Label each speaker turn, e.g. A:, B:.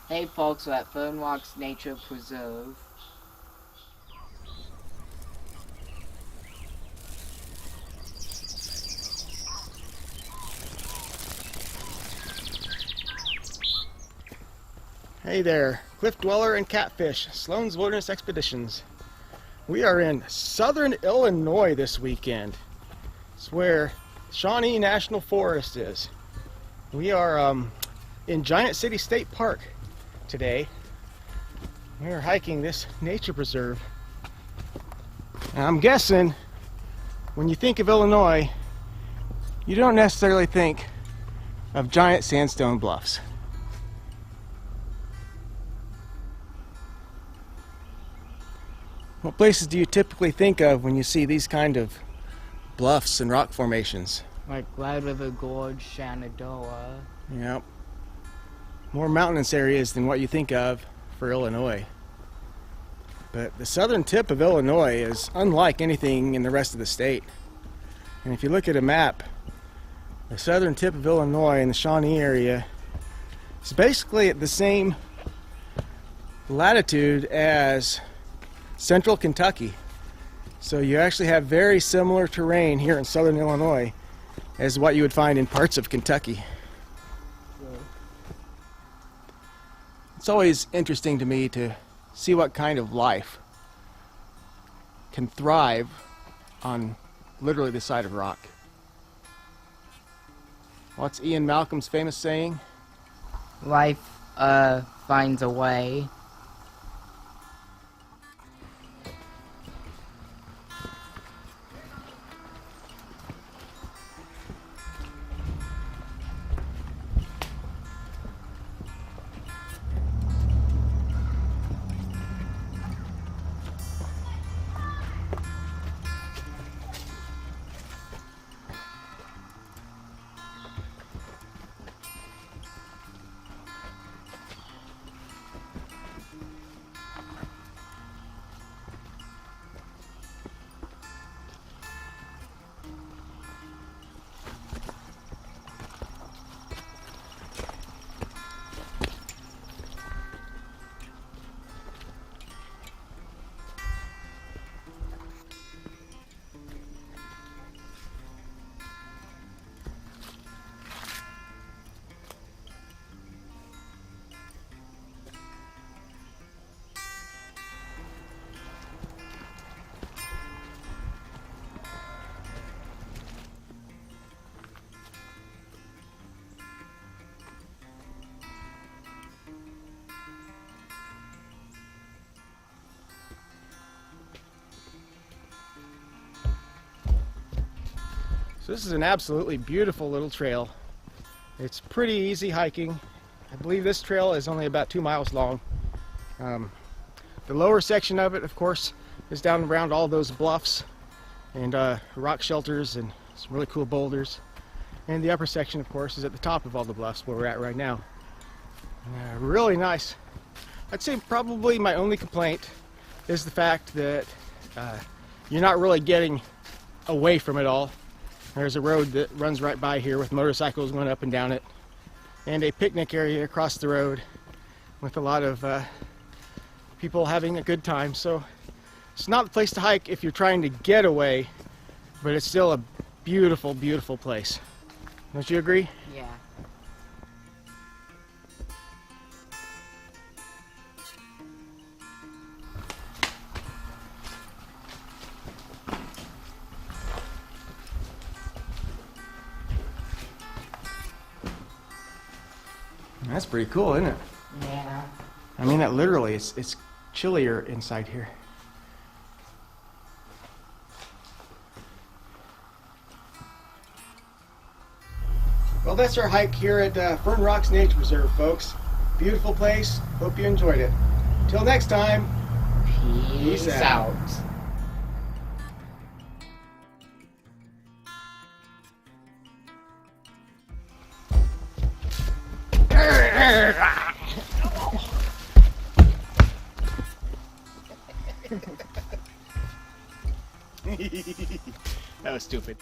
A: Hey folks, we're at Fern Nature Preserve.
B: Hey there, Cliff Dweller and Catfish, Sloan's Wilderness Expeditions. We are in southern Illinois this weekend. It's where Shawnee National Forest is. We are in Giant City State Park today. We are hiking this nature preserve. And I'm guessing when you think of Illinois, you don't necessarily think of giant sandstone bluffs. What places do you typically think of when you see these kind of bluffs and rock formations?
A: Like Red River Gorge, Shenandoah.
B: Yep. More mountainous areas than what you think of for Illinois. But the southern tip of Illinois is unlike anything in the rest of the state. And if you look at a map, the southern tip of Illinois in the Shawnee area is basically at the same latitude as central Kentucky. So you actually have very similar terrain here in southern Illinois as what you would find in parts of Kentucky. It's always interesting to me to see what kind of life can thrive on literally the side of rock. What's Ian Malcolm's famous saying?
A: Life, finds a way.
B: So this is an absolutely beautiful little trail. It's pretty easy hiking. I believe this trail is only about 2 miles long. The lower section of it, of course, is down around all those bluffs and rock shelters and some really cool boulders. And the upper section, of course, is at the top of all the bluffs where we're at right now. Really nice. I'd say probably my only complaint is the fact that you're not really getting away from it all. There's a road that runs right by here with motorcycles going up and down it, and a picnic area across the road with a lot of people having a good time. So it's not the place to hike if you're trying to get away, but it's still a beautiful, beautiful place. Don't you agree?
A: Yeah.
B: That's pretty cool, isn't it?
A: Yeah.
B: I mean that literally, it's chillier inside here. Well, that's our hike here at Fern Rocks Nature Preserve, folks. Beautiful place. Hope you enjoyed it. Till next time,
A: Peace out.
B: That was stupid.